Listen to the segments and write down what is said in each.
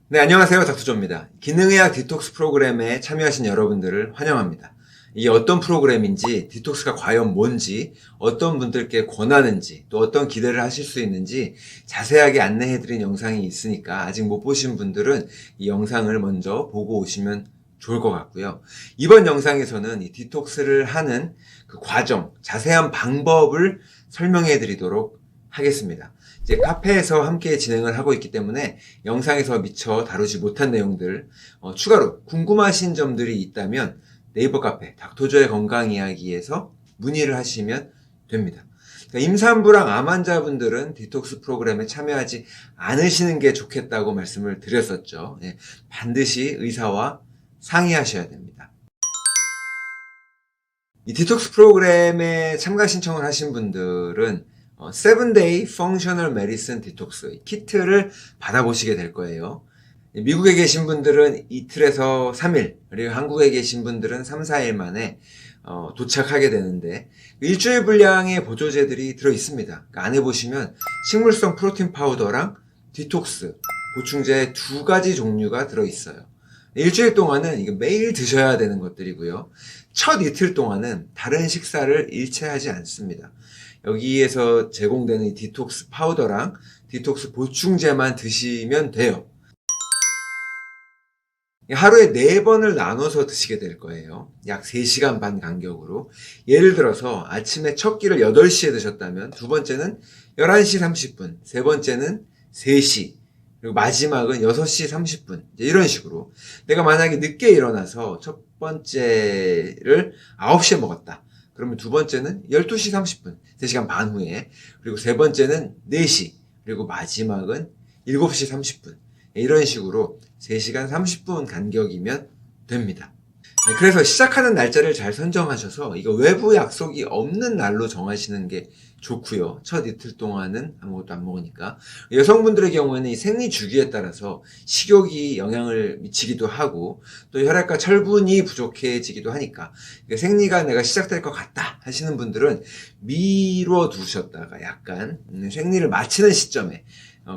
네, 안녕하세요. 닥터조입니다. 기능의학 디톡스 프로그램에 참여하신 여러분들을 환영합니다. 이게 어떤 프로그램인지, 디톡스가 과연 뭔지, 어떤 분들께 권하는지, 또 어떤 기대를 하실 수 있는지 자세하게 안내해드린 영상이 있으니까 아직 못 보신 분들은 이 영상을 먼저 보고 오시면 좋을 것 같고요. 이번 영상에서는 이 디톡스를 하는 그 과정, 자세한 방법을 설명해드리도록 하겠습니다. 이제 카페에서 함께 진행을 하고 있기 때문에 영상에서 미처 다루지 못한 내용들, 추가로 궁금하신 점들이 있다면 네이버 카페 닥터조의 건강 이야기에서 문의를 하시면 됩니다. 그러니까 임산부랑 암 환자분들은 디톡스 프로그램에 참여하지 않으시는 게 좋겠다고 말씀을 드렸었죠. 예, 반드시 의사와 상의하셔야 됩니다. 이 디톡스 프로그램에 참가 신청을 하신 분들은 7-Day Functional Medicine Detox 키트를 받아보시게 될 거예요. 미국에 계신 분들은 이틀에서 3일, 그리고 한국에 계신 분들은 3, 4일 만에 도착하게 되는데 일주일 분량의 보조제들이 들어있습니다. 그러니까 안에 보시면 식물성 프로틴 파우더랑 디톡스, 보충제 2가지 종류가 들어있어요. 일주일 동안은 이거 매일 드셔야 되는 것들이고요. 첫 이틀 동안은 다른 식사를 일체하지 않습니다. 여기에서 제공되는 이 디톡스 파우더랑 디톡스 보충제만 드시면 돼요. 하루에 4번을 나눠서 드시게 될 거예요. 약 3시간 반 간격으로. 예를 들어서 아침에 첫 끼를 8시에 드셨다면 두 번째는 11시 30분, 세 번째는 3시, 그리고 마지막은 6시 30분. 이런 식으로. 내가 만약에 늦게 일어나서 첫 번째를 9시에 먹었다. 그러면 두 번째는 12시 30분, 3시간 반 후에. 그리고 세 번째는 4시. 그리고 마지막은 7시 30분. 이런 식으로 3시간 30분 간격이면 됩니다. 그래서 시작하는 날짜를 잘 선정하셔서 이거 외부 약속이 없는 날로 정하시는 게 좋고요. 첫 이틀 동안은 아무것도 안 먹으니까. 여성분들의 경우에는 이 생리 주기에 따라서 식욕이 영향을 미치기도 하고 또 혈액과 철분이 부족해지기도 하니까 생리가 내가 시작될 것 같다 하시는 분들은 미뤄 두셨다가 약간 생리를 마치는 시점에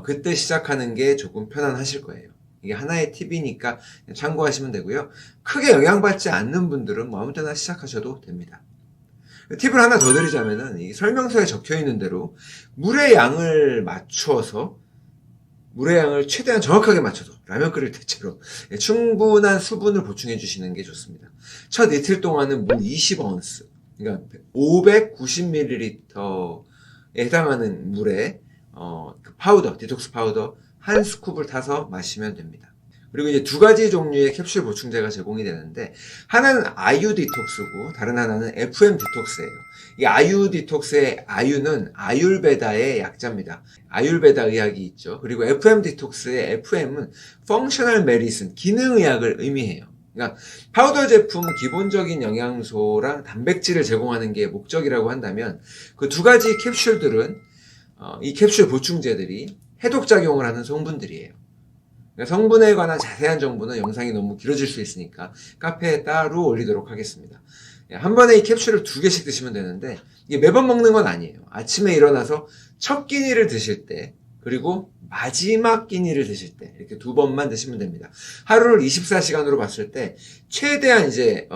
그때 시작하는 게 조금 편안하실 거예요. 이게 하나의 팁이니까 참고하시면 되고요. 크게 영향받지 않는 분들은 아무 때나 시작하셔도 됩니다. 팁을 하나 더 드리자면은 이 설명서에 적혀 있는 대로 물의 양을 맞춰서 물의 양을 최대한 정확하게 맞춰서 라면 끓일 때처럼 충분한 수분을 보충해 주시는 게 좋습니다. 첫 이틀 동안은 물 20언스, 그러니까 590ml에 해당하는 물에 그 파우더, 디톡스 파우더 한 스쿱을 타서 마시면 됩니다. 그리고 이제 2가지 종류의 캡슐 보충제가 제공이 되는데 하나는 아유 디톡스고 다른 하나는 FM 디톡스예요. 이 아유 디톡스의 아유는 아율베다의 약자입니다. 아율베다 의학이 있죠. 그리고 FM 디톡스의 FM은 펑셔널 메디슨, 기능의학을 의미해요. 그러니까 파우더 제품 기본적인 영양소랑 단백질을 제공하는 게 목적이라고 한다면 그 2가지 캡슐들은 이 캡슐 보충제들이 해독작용을 하는 성분들이에요. 그러니까 성분에 관한 자세한 정보는 영상이 너무 길어질 수 있으니까 카페에 따로 올리도록 하겠습니다. 한 번에 이 캡슐을 2개씩 드시면 되는데 이게 매번 먹는 건 아니에요. 아침에 일어나서 첫 끼니를 드실 때 그리고 마지막 끼니를 드실 때 이렇게 2번만 드시면 됩니다. 하루를 24시간으로 봤을 때 최대한 이제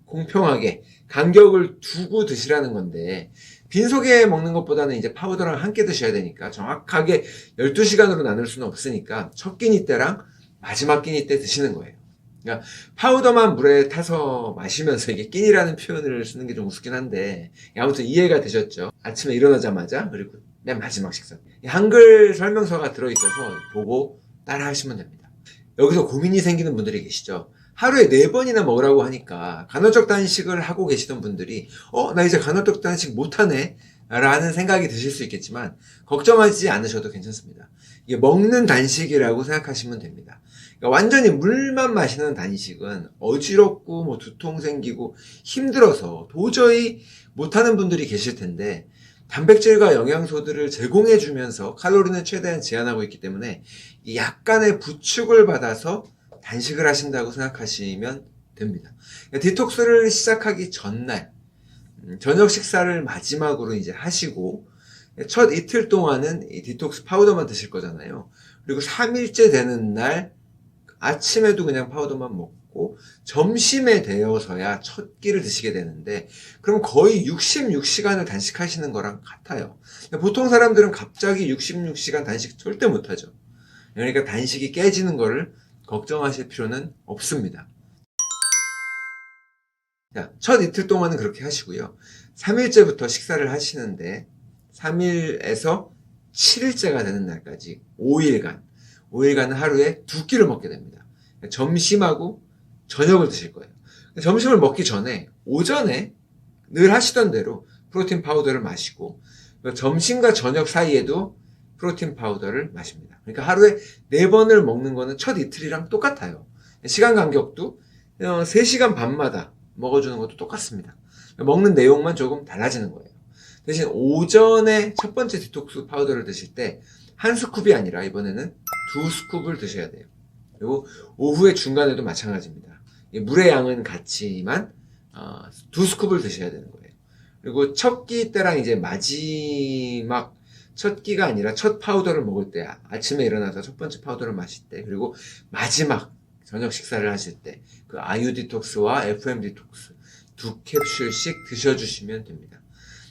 공평하게 간격을 두고 드시라는 건데 빈속에 먹는 것보다는 이제 파우더랑 함께 드셔야 되니까 정확하게 12시간으로 나눌 수는 없으니까 첫 끼니 때랑 마지막 끼니 때 드시는 거예요. 그러니까 파우더만 물에 타서 마시면서 이게 끼니라는 표현을 쓰는 게 좀 우습긴 한데 아무튼 이해가 되셨죠? 아침에 일어나자마자 그리고 맨 마지막 식사. 한글 설명서가 들어있어서 보고 따라 하시면 됩니다. 여기서 고민이 생기는 분들이 계시죠? 하루에 4번이나 먹으라고 하니까 간헐적 단식을 하고 계시던 분들이 나 이제 간헐적 단식 못하네 라는 생각이 드실 수 있겠지만 걱정하지 않으셔도 괜찮습니다. 이게 먹는 단식이라고 생각하시면 됩니다. 그러니까 완전히 물만 마시는 단식은 어지럽고 뭐 두통 생기고 힘들어서 도저히 못하는 분들이 계실 텐데 단백질과 영양소들을 제공해 주면서 칼로리는 최대한 제한하고 있기 때문에 약간의 부축을 받아서 단식을 하신다고 생각하시면 됩니다. 디톡스를 시작하기 전날 저녁 식사를 마지막으로 이제 하시고 첫 이틀 동안은 이 디톡스 파우더만 드실 거잖아요. 그리고 3일째 되는 날 아침에도 그냥 파우더만 먹고 점심에 되어서야 첫 끼를 드시게 되는데 그럼 거의 66시간을 단식하시는 거랑 같아요. 보통 사람들은 갑자기 66시간 단식 절대 못하죠. 그러니까 단식이 깨지는 거를 걱정하실 필요는 없습니다. 자, 첫 이틀 동안은 그렇게 하시고요. 3일째부터 식사를 하시는데 3일에서 7일째가 되는 날까지 5일간은 하루에 2끼를 먹게 됩니다. 점심하고 저녁을 드실 거예요. 점심을 먹기 전에 오전에 늘 하시던 대로 프로틴 파우더를 마시고 점심과 저녁 사이에도 프로틴 파우더를 마십니다. 그러니까 하루에 4번을 먹는 거는 첫 이틀이랑 똑같아요. 시간 간격도 3시간 반마다 먹어주는 것도 똑같습니다. 먹는 내용만 조금 달라지는 거예요. 대신 오전에 첫 번째 디톡스 파우더를 드실 때 한 스쿱이 아니라 이번에는 2스쿱을 드셔야 돼요. 그리고 오후에 중간에도 마찬가지입니다. 물의 양은 같지만 2스쿱을 드셔야 되는 거예요. 그리고 첫 끼 때랑 이제 마지막 첫 끼가 아니라 첫 파우더를 먹을 때, 아침에 일어나서 첫 번째 파우더를 마실 때, 그리고 마지막 저녁 식사를 하실 때 그 아유 디톡스와 FM 디톡스 2캡슐씩 드셔주시면 됩니다.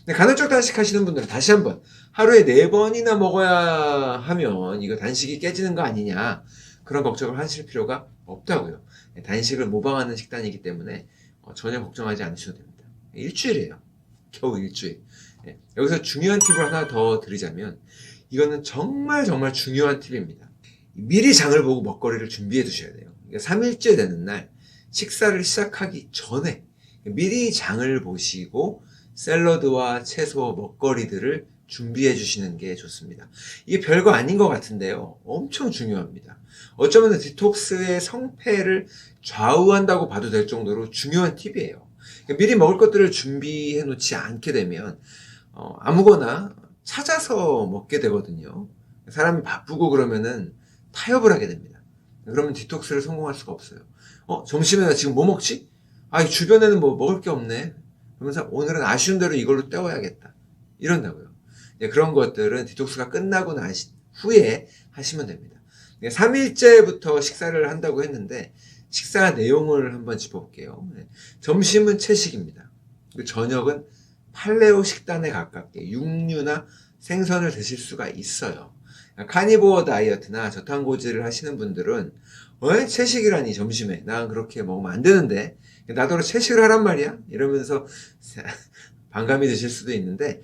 간헐적 단식 하시는 분들은 다시 한번 하루에 4번이나 먹어야 하면 이거 단식이 깨지는 거 아니냐, 그런 걱정을 하실 필요가 없다고요. 단식을 모방하는 식단이기 때문에 전혀 걱정하지 않으셔도 됩니다. 일주일이에요. 겨우 일주일. 여기서 중요한 팁을 하나 더 드리자면 이거는 정말 중요한 팁입니다. 미리 장을 보고 먹거리를 준비해 두셔야 돼요. 3일째 되는 날 식사를 시작하기 전에 미리 장을 보시고 샐러드와 채소, 먹거리들을 준비해 주시는 게 좋습니다. 이게 별거 아닌 것 같은데요. 엄청 중요합니다. 어쩌면 디톡스의 성패를 좌우한다고 봐도 될 정도로 중요한 팁이에요. 미리 먹을 것들을 준비해 놓지 않게 되면 아무거나 찾아서 먹게 되거든요. 사람이 바쁘고 그러면은 타협을 하게 됩니다. 그러면 디톡스를 성공할 수가 없어요. 점심에 나 지금 뭐 먹지? 주변에는 뭐 먹을 게 없네. 그러면서 오늘은 아쉬운 대로 이걸로 때워야겠다. 이런다고요. 그런 것들은 디톡스가 끝나고 후에 하시면 됩니다. 3일째부터 식사를 한다고 했는데 식사 내용을 한번 짚어볼게요. 점심은 채식입니다. 저녁은 팔레오 식단에 가깝게 육류나 생선을 드실 수가 있어요. 카니보어 다이어트나 저탄고지를 하시는 분들은 채식이라니 점심에 난 그렇게 먹으면 안 되는데 나더러 채식을 하란 말이야? 이러면서 반감이 드실 수도 있는데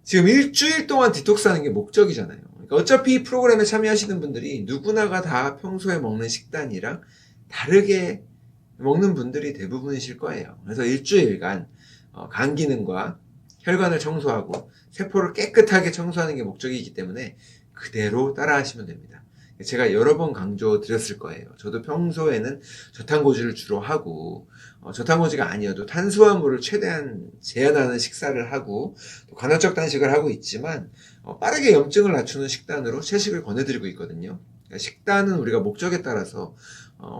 지금 일주일 동안 디톡스 하는 게 목적이잖아요. 그러니까 어차피 이 프로그램에 참여하시는 분들이 누구나가 다 평소에 먹는 식단이랑 다르게 먹는 분들이 대부분이실 거예요. 그래서 일주일간 간 기능과 혈관을 청소하고 세포를 깨끗하게 청소하는 게 목적이기 때문에 그대로 따라 하시면 됩니다. 제가 여러 번 강조 드렸을 거예요. 저도 평소에는 저탄고지를 주로 하고 저탄고지가 아니어도 탄수화물을 최대한 제한하는 식사를 하고 또 간헐적 단식을 하고 있지만 빠르게 염증을 낮추는 식단으로 채식을 권해드리고 있거든요. 그러니까 식단은 우리가 목적에 따라서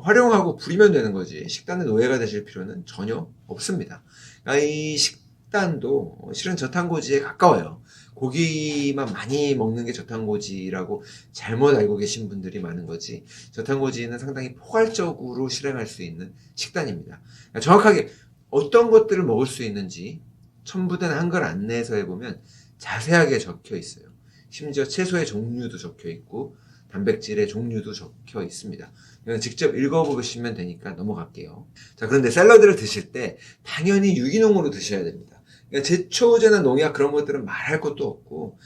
활용하고 부리면 되는 거지 식단의 노예가 되실 필요는 전혀 없습니다. 그러니까 이 식단도 실은 저탄고지에 가까워요. 고기만 많이 먹는 게 저탄고지라고 잘못 알고 계신 분들이 많은 거지, 저탄고지는 상당히 포괄적으로 실행할 수 있는 식단입니다. 그러니까 정확하게 어떤 것들을 먹을 수 있는지 첨부된 한글 안내서에 보면 자세하게 적혀 있어요. 심지어 채소의 종류도 적혀 있고 단백질의 종류도 적혀 있습니다. 이건 직접 읽어보시면 되니까 넘어갈게요. 자, 그런데 샐러드를 드실 때 당연히 유기농으로 드셔야 됩니다. 그러니까 제초제나 농약 그런 것들은 말할 것도 없고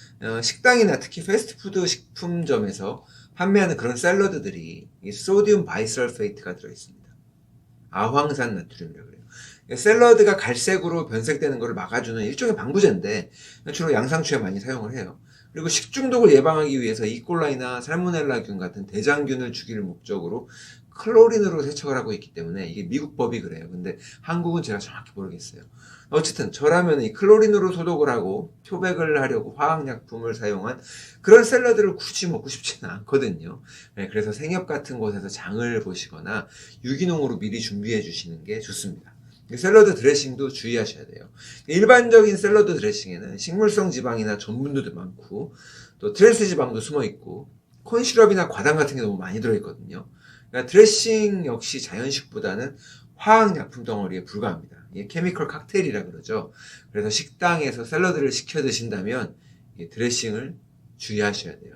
식당이나 특히 패스트푸드 식품점에서 판매하는 그런 샐러드들이 소디움 바이설페이트가 들어있습니다. 아황산 나트륨이라고 그래요. 그러니까 샐러드가 갈색으로 변색되는 것을 막아주는 일종의 방부제인데 주로 양상추에 많이 사용을 해요. 그리고 식중독을 예방하기 위해서 이콜라이나 살모넬라균 같은 대장균을 죽일 목적으로 클로린으로 세척을 하고 있기 때문에 이게 미국 법이 그래요. 근데 한국은 제가 정확히 모르겠어요. 어쨌든 저라면 이 클로린으로 소독을 하고 표백을 하려고 화학약품을 사용한 그런 샐러드를 굳이 먹고 싶지는 않거든요. 그래서 생협 같은 곳에서 장을 보시거나 유기농으로 미리 준비해 주시는 게 좋습니다. 샐러드 드레싱도 주의하셔야 돼요. 일반적인 샐러드 드레싱에는 식물성 지방이나 전분도 많고 또 트랜스 지방도 숨어 있고 콘시럽이나 과당 같은 게 너무 많이 들어있거든요. 그러니까 드레싱 역시 자연식보다는 화학약품 덩어리에 불과합니다. 이게 케미컬 칵테일이라 그러죠. 그래서 식당에서 샐러드를 시켜 드신다면 드레싱을 주의하셔야 돼요.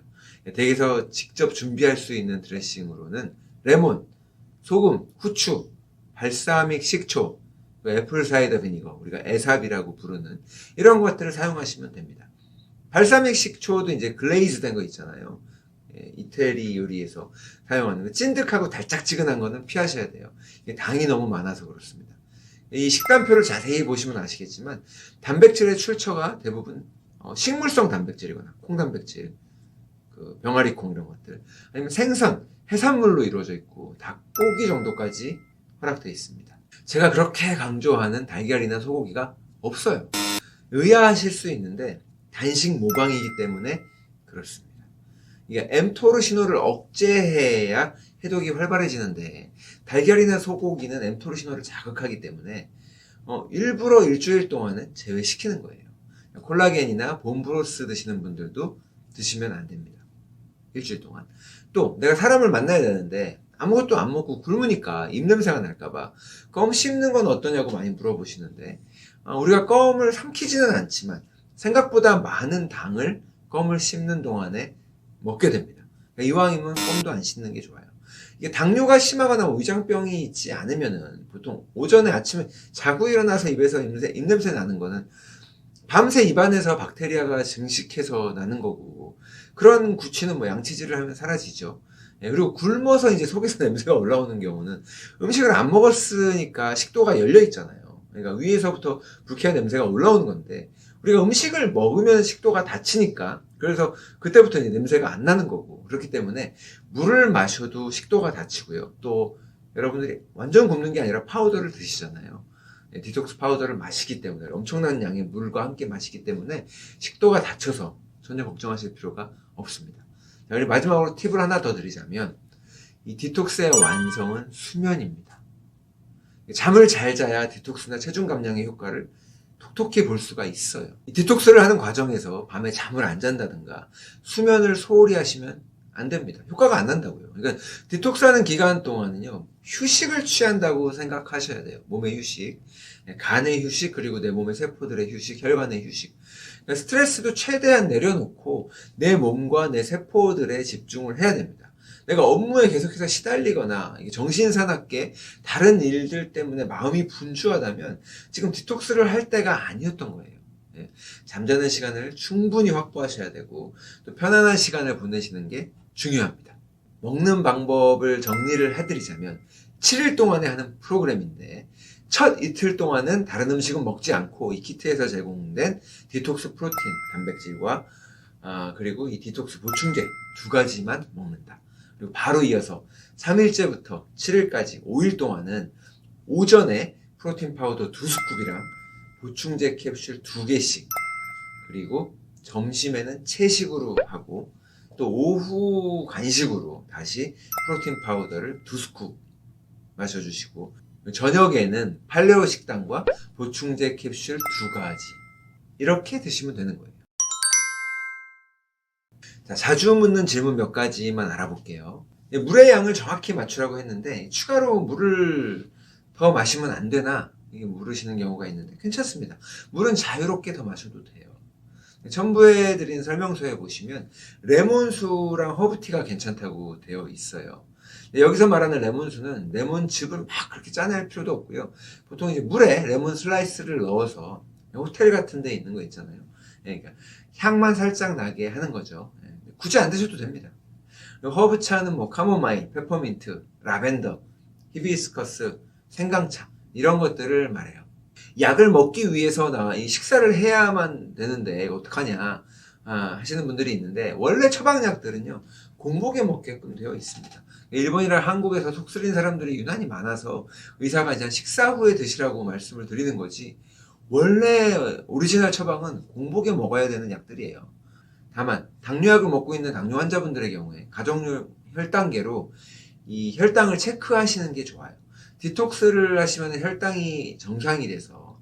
댁에서 직접 준비할 수 있는 드레싱으로는 레몬, 소금, 후추, 발사믹 식초, 애플 사이더 비니거, 우리가 애삽이라고 부르는 이런 것들을 사용하시면 됩니다. 발사믹 식초도 이제 글레이즈 된 거 있잖아요. 이태리 요리에서 사용하는 거. 찐득하고 달짝지근한 거는 피하셔야 돼요. 당이 너무 많아서 그렇습니다. 이 식단표를 자세히 보시면 아시겠지만 단백질의 출처가 대부분 식물성 단백질이거나 콩단백질, 그 병아리콩 이런 것들, 아니면 생선, 해산물로 이루어져 있고 닭고기 정도까지 허락되어 있습니다. 제가 그렇게 강조하는 달걀이나 소고기가 없어요. 의아하실 수 있는데 단식 모방이기 때문에 그렇습니다. 이게 mTOR 신호를 억제해야 해독이 활발해지는데 달걀이나 소고기는 mTOR 신호를 자극하기 때문에 일부러 일주일 동안은 제외시키는 거예요. 콜라겐이나 본브로스 드시는 분들도 드시면 안 됩니다. 일주일 동안. 또 내가 사람을 만나야 되는데 아무것도 안 먹고 굶으니까 입냄새가 날까봐 껌 씹는 건 어떠냐고 많이 물어보시는데 우리가 껌을 삼키지는 않지만 생각보다 많은 당을 껌을 씹는 동안에 먹게 됩니다. 이왕이면 껌도 안 씹는 게 좋아요. 이게 당뇨가 심하거나 위장병이 있지 않으면은 보통 오전에 아침에 자고 일어나서 입에서 입냄새 나는 거는 밤새 입안에서 박테리아가 증식해서 나는 거고, 그런 구취는 뭐 양치질을 하면 사라지죠. 그리고 굶어서 이제 속에서 냄새가 올라오는 경우는 음식을 안 먹었으니까 식도가 열려 있잖아요. 그러니까 위에서부터 불쾌한 냄새가 올라오는 건데, 우리가 음식을 먹으면 식도가 닫히니까, 그래서 그때부터 이제 냄새가 안 나는 거고, 그렇기 때문에 물을 마셔도 식도가 닫히고요. 또 여러분들이 완전 굶는 게 아니라 파우더를 드시잖아요. 디톡스 파우더를 마시기 때문에, 엄청난 양의 물과 함께 마시기 때문에 식도가 닫혀서 전혀 걱정하실 필요가 없습니다. 자, 그리고 마지막으로 팁을 하나 더 드리자면, 이 디톡스의 완성은 수면입니다. 잠을 잘 자야 디톡스나 체중 감량의 효과를 톡톡히 볼 수가 있어요. 이 디톡스를 하는 과정에서 밤에 잠을 안 잔다든가 수면을 소홀히 하시면 안 됩니다. 효과가 안 난다고요. 그러니까 디톡스하는 기간 동안은요, 휴식을 취한다고 생각하셔야 돼요. 몸의 휴식, 간의 휴식, 그리고 내 몸의 세포들의 휴식, 혈관의 휴식. 그러니까 스트레스도 최대한 내려놓고 내 몸과 내 세포들에 집중을 해야 됩니다. 내가 업무에 계속해서 시달리거나 정신사납게 다른 일들 때문에 마음이 분주하다면 지금 디톡스를 할 때가 아니었던 거예요. 잠자는 시간을 충분히 확보하셔야 되고, 또 편안한 시간을 보내시는 게 중요합니다. 먹는 방법을 정리를 해드리자면 7일 동안에 하는 프로그램인데, 첫 이틀 동안은 다른 음식은 먹지 않고 이 키트에서 제공된 디톡스 프로틴, 단백질과 그리고 이 디톡스 보충제 두 가지만 먹는다. 그리고 바로 이어서 3일째부터 7일까지 5일 동안은 오전에 프로틴 파우더 2스쿱이랑 보충제 캡슐 2개씩, 그리고 점심에는 채식으로 하고, 또 오후 간식으로 다시 프로틴 파우더를 2스쿱 마셔주시고, 저녁에는 팔레오 식단과 보충제 캡슐 2가지 이렇게 드시면 되는 거예요. 자, 자주 묻는 질문 몇 가지만 알아볼게요. 물의 양을 정확히 맞추라고 했는데 추가로 물을 더 마시면 안 되나 이게 물으시는 경우가 있는데 괜찮습니다. 물은 자유롭게 더 마셔도 돼요. 첨부해 드린 설명서에 보시면 레몬수랑 허브티가 괜찮다고 되어 있어요. 여기서 말하는 레몬수는 레몬즙을 막 그렇게 짜낼 필요도 없고요. 보통 이제 물에 레몬 슬라이스를 넣어서 호텔 같은 데 있는 거 있잖아요. 그러니까 향만 살짝 나게 하는 거죠. 굳이 안 드셔도 됩니다. 허브차는 뭐 카모마일, 페퍼민트, 라벤더, 히비스커스, 생강차 이런 것들을 말해요. 약을 먹기 위해서 이 식사를 해야만 되는데 이거 어떡하냐 하시는 분들이 있는데, 원래 처방약들은요 공복에 먹게끔 되어 있습니다. 일본이나 한국에서 속쓰린 사람들이 유난히 많아서 의사가 이제 식사 후에 드시라고 말씀을 드리는 거지, 원래 오리지널 처방은 공복에 먹어야 되는 약들이에요. 다만 당뇨약을 먹고 있는 당뇨 환자분들의 경우에 가정용 혈당계로 이 혈당을 체크하시는 게 좋아요. 디톡스를 하시면 혈당이 정상이 돼서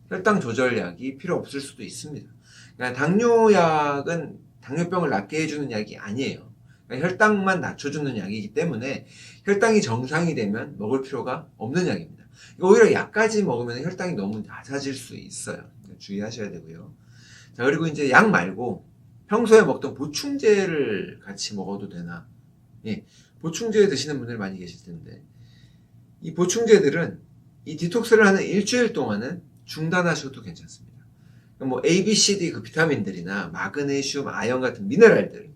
혈당 조절약이 필요 없을 수도 있습니다. 그러니까 당뇨약은 당뇨병을 낫게 해주는 약이 아니에요. 그러니까 혈당만 낮춰주는 약이기 때문에 혈당이 정상이 되면 먹을 필요가 없는 약입니다. 오히려 약까지 먹으면 혈당이 너무 낮아질 수 있어요. 주의하셔야 되고요. 자, 그리고 이제 약 말고 평소에 먹던 보충제를 같이 먹어도 되나? 예, 보충제 드시는 분들 많이 계실 텐데 이 보충제들은 이 디톡스를 하는 일주일 동안은 중단하셔도 괜찮습니다. 뭐 A, B, C, D 그 비타민들이나 마그네슘, 아연 같은 미네랄들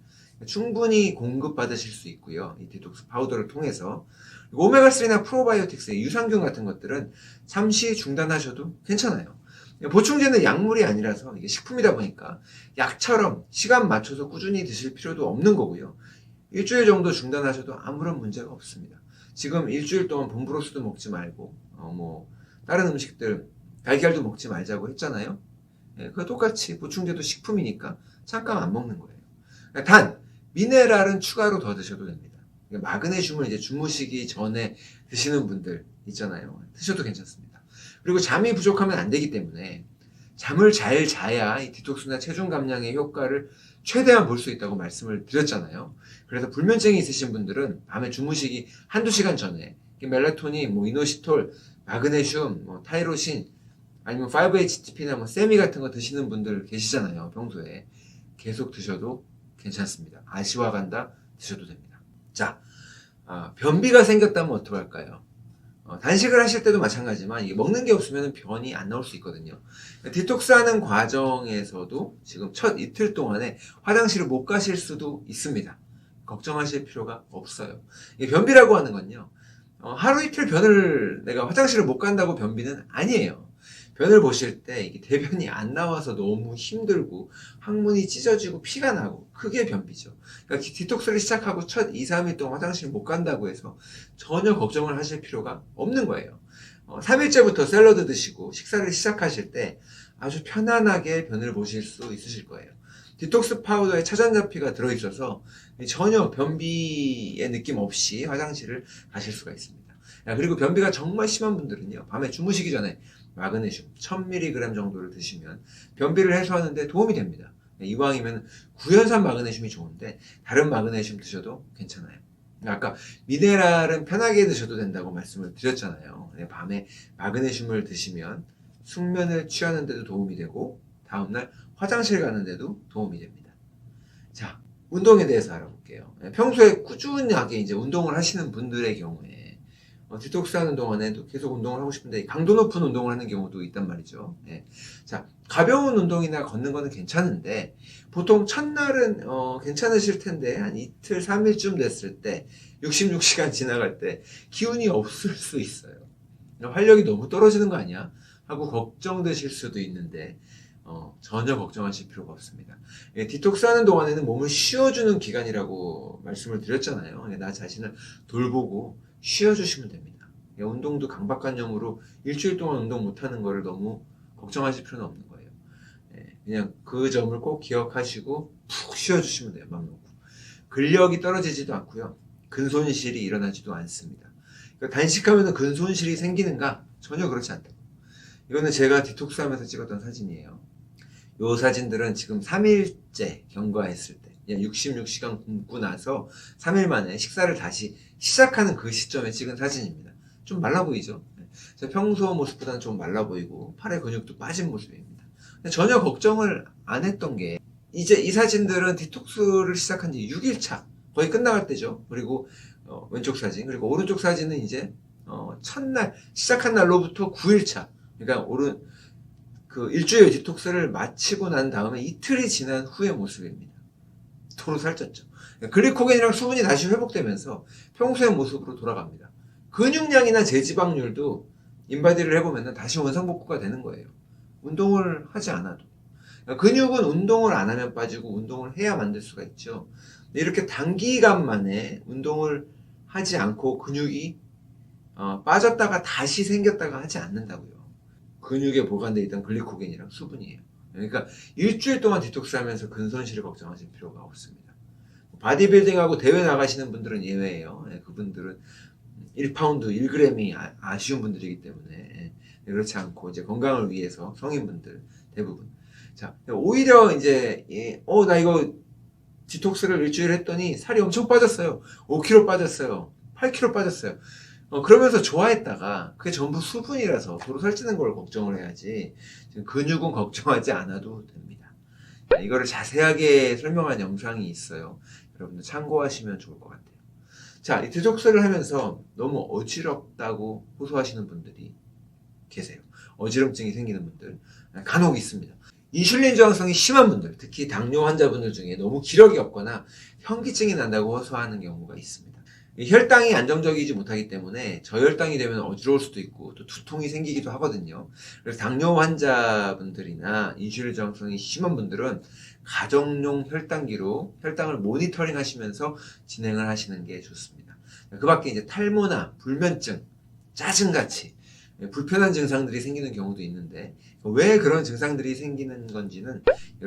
충분히 공급받으실 수 있고요. 이 디톡스 파우더를 통해서. 오메가3나 프로바이오틱스, 유산균 같은 것들은 잠시 중단하셔도 괜찮아요. 보충제는 약물이 아니라서 이게 식품이다 보니까 약처럼 시간 맞춰서 꾸준히 드실 필요도 없는 거고요. 일주일 정도 중단하셔도 아무런 문제가 없습니다. 지금 일주일 동안 봄브로스도 먹지 말고 다른 음식들 달걀도 먹지 말자고 했잖아요. 예, 그거 똑같이 보충제도 식품이니까 잠깐 안 먹는 거예요. 단 미네랄은 추가로 더 드셔도 됩니다. 마그네슘을 이제 주무시기 전에 드시는 분들 있잖아요. 드셔도 괜찮습니다. 그리고 잠이 부족하면 안 되기 때문에 잠을 잘 자야 이 디톡스나 체중 감량의 효과를 최대한 볼 수 있다고 말씀을 드렸잖아요. 그래서 불면증이 있으신 분들은 밤에 주무시기 한두 시간 전에 멜라토닌, 이노시톨, 마그네슘, 타이로신, 아니면 5-HTP나 세미 같은 거 드시는 분들 계시잖아요. 평소에. 계속 드셔도 괜찮습니다. 아시와간다 드셔도 됩니다. 자, 변비가 생겼다면 어떡할까요? 단식을 하실 때도 마찬가지지만 이게 먹는 게 없으면 변이 안 나올 수 있거든요. 디톡스 하는 과정에서도 지금 첫 이틀 동안에 화장실을 못 가실 수도 있습니다. 걱정하실 필요가 없어요. 변비라고 하는 건요. 하루 이틀 내가 화장실을 못 간다고 변비는 아니에요. 변을 보실 때 이게 대변이 안 나와서 너무 힘들고 항문이 찢어지고 피가 나고 그게 변비죠. 그러니까 디톡스를 시작하고 첫 2, 3일 동안 화장실 못 간다고 해서 전혀 걱정을 하실 필요가 없는 거예요. 3일째부터 샐러드 드시고 식사를 시작하실 때 아주 편안하게 변을 보실 수 있으실 거예요. 디톡스 파우더에 차전자피가 들어있어서 전혀 변비의 느낌 없이 화장실을 가실 수가 있습니다. 그리고 변비가 정말 심한 분들은요, 밤에 주무시기 전에 마그네슘 1000mg 정도를 드시면 변비를 해소하는데 도움이 됩니다. 이왕이면 구연산 마그네슘이 좋은데 다른 마그네슘 드셔도 괜찮아요. 아까 미네랄은 편하게 드셔도 된다고 말씀을 드렸잖아요. 밤에 마그네슘을 드시면 숙면을 취하는 데도 도움이 되고 다음날 화장실 가는 데도 도움이 됩니다. 자, 운동에 대해서 알아볼게요. 평소에 꾸준하게 이제 운동을 하시는 분들의 경우에 디톡스 하는 동안에도 계속 운동을 하고 싶은데 강도 높은 운동을 하는 경우도 있단 말이죠. 예. 자, 가벼운 운동이나 걷는 거는 괜찮은데 보통 첫날은 괜찮으실 텐데 한 이틀, 3일쯤 됐을 때 66시간 지나갈 때 기운이 없을 수 있어요. 활력이 너무 떨어지는 거 아니야? 하고 걱정되실 수도 있는데 전혀 걱정하실 필요가 없습니다. 예, 디톡스 하는 동안에는 몸을 쉬어주는 기간이라고 말씀을 드렸잖아요. 나 자신을 돌보고 쉬어주시면 됩니다. 예, 운동도 강박관념으로 일주일 동안 운동 못하는 거를 너무 걱정하실 필요는 없는 거예요. 예, 그냥 그 점을 꼭 기억하시고 푹 쉬어주시면 돼요. 맘 놓고. 근력이 떨어지지도 않고요. 근손실이 일어나지도 않습니다. 그러니까 단식하면 근손실이 생기는가? 전혀 그렇지 않다고. 이거는 제가 디톡스 하면서 찍었던 사진이에요. 요 사진들은 지금 3일째 경과했을 때 66시간 굶고 나서 3일 만에 식사를 다시 시작하는 그 시점에 찍은 사진입니다. 좀 말라 보이죠? 제 평소 모습보다는 좀 말라 보이고 팔의 근육도 빠진 모습입니다. 근데 전혀 걱정을 안 했던 게 이제 이 사진들은 디톡스를 시작한 지 6일차 거의 끝나갈 때죠. 그리고 왼쪽 사진 그리고 오른쪽 사진은 이제 첫날 시작한 날로부터 9일차 그러니까 그 일주일 디톡스를 마치고 난 다음에 이틀이 지난 후의 모습입니다. 도로 살쪘죠. 글리코겐이랑 수분이 다시 회복되면서 평소의 모습으로 돌아갑니다. 근육량이나 제지방률도 인바디를 해보면 다시 원상복구가 되는 거예요. 운동을 하지 않아도. 근육은 운동을 안 하면 빠지고 운동을 해야 만들 수가 있죠. 이렇게 단기간 만에 운동을 하지 않고 근육이 빠졌다가 다시 생겼다가 하지 않는다고요. 근육에 보관되어 있던 글리코겐이랑 수분이에요. 그러니까 일주일 동안 디톡스 하면서 근손실을 걱정하실 필요가 없습니다. 바디빌딩하고 대회 나가시는 분들은 예외예요. 그분들은 1파운드 1g이 아쉬운 분들이기 때문에 그렇지 않고 이제 건강을 위해서 성인분들 대부분. 자, 오히려 이제 나 이거 디톡스를 일주일 했더니 살이 엄청 빠졌어요. 5kg 빠졌어요. 8kg 빠졌어요. 그러면서 좋아했다가 그게 전부 수분이라서 도로 살찌는 걸 걱정을 해야지 지금 근육은 걱정하지 않아도 됩니다. 이거를 자세하게 설명한 영상이 있어요. 여러분들 참고하시면 좋을 것 같아요. 자, 이 디톡스를 하면서 너무 어지럽다고 호소하시는 분들이 계세요. 어지럼증이 생기는 분들 간혹 있습니다. 인슐린 저항성이 심한 분들, 특히 당뇨 환자분들 중에 너무 기력이 없거나 현기증이 난다고 호소하는 경우가 있습니다. 혈당이 안정적이지 못하기 때문에 저혈당이 되면 어지러울 수도 있고 또 두통이 생기기도 하거든요. 그래서 당뇨 환자분들이나 인슐린 저항성이 심한 분들은 가정용 혈당기로 혈당을 모니터링 하시면서 진행을 하시는 게 좋습니다. 그 밖에 이제 탈모나 불면증, 짜증같이 불편한 증상들이 생기는 경우도 있는데 왜 그런 증상들이 생기는 건지는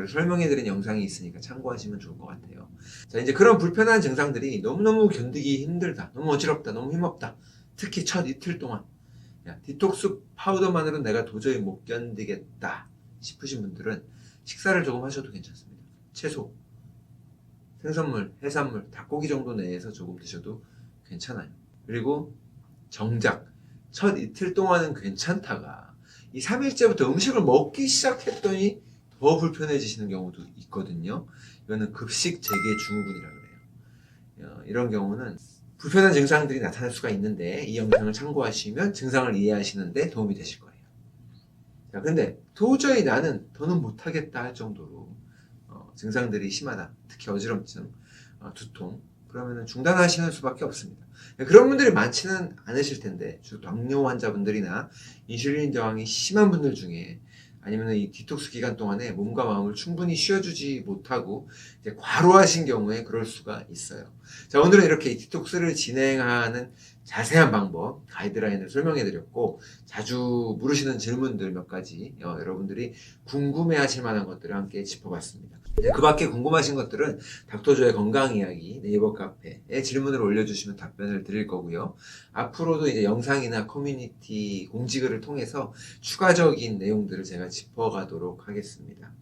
설명해드린 영상이 있으니까 참고하시면 좋을 것 같아요. 자, 이제 그런 불편한 증상들이 너무너무 견디기 힘들다, 너무 어지럽다, 너무 힘없다, 특히 첫 이틀 동안 디톡스 파우더만으로는 내가 도저히 못 견디겠다 싶으신 분들은 식사를 조금 하셔도 괜찮습니다. 채소, 생선물, 해산물, 닭고기 정도 내에서 조금 드셔도 괜찮아요. 그리고 정작 첫 이틀 동안은 괜찮다가 이 3일째부터 음식을 먹기 시작했더니 더 불편해지시는 경우도 있거든요. 이거는 급식 재개 증후군이라고 그래요. 이런 경우는 불편한 증상들이 나타날 수가 있는데 이 영상을 참고하시면 증상을 이해하시는데 도움이 되실 거예요. 자, 근데 도저히 나는 더는 못하겠다 할 정도로 증상들이 심하다. 특히 어지럼증, 두통, 그러면 중단하시는 수밖에 없습니다. 그런 분들이 많지는 않으실 텐데 주로 당뇨 환자분들이나 인슐린 저항이 심한 분들 중에 아니면 이 디톡스 기간 동안에 몸과 마음을 충분히 쉬어주지 못하고 이제 과로하신 경우에 그럴 수가 있어요. 자, 오늘은 이렇게 디톡스를 진행하는 자세한 방법, 가이드라인을 설명해 드렸고 자주 물으시는 질문들 몇 가지 여러분들이 궁금해 하실 만한 것들을 함께 짚어봤습니다. 그 밖에 궁금하신 것들은 닥터조의 건강이야기 네이버 카페에 질문을 올려주시면 답변을 드릴 거고요. 앞으로도 이제 영상이나 커뮤니티 공지글을 통해서 추가적인 내용들을 제가 짚어가도록 하겠습니다.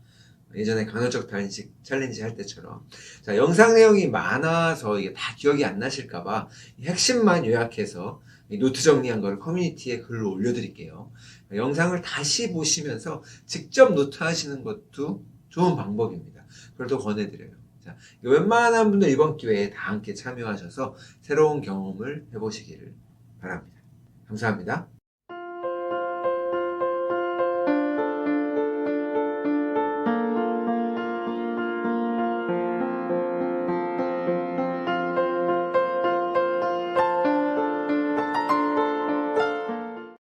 예전에 간헐적 단식 챌린지 할 때처럼. 자, 영상 내용이 많아서 이게 다 기억이 안 나실까봐 핵심만 요약해서 노트 정리한 거를 커뮤니티에 글로 올려드릴게요. 영상을 다시 보시면서 직접 노트 하시는 것도 좋은 방법입니다. 그걸 또 권해드려요. 자, 웬만한 분들 이번 기회에 다 함께 참여하셔서 새로운 경험을 해보시기를 바랍니다. 감사합니다.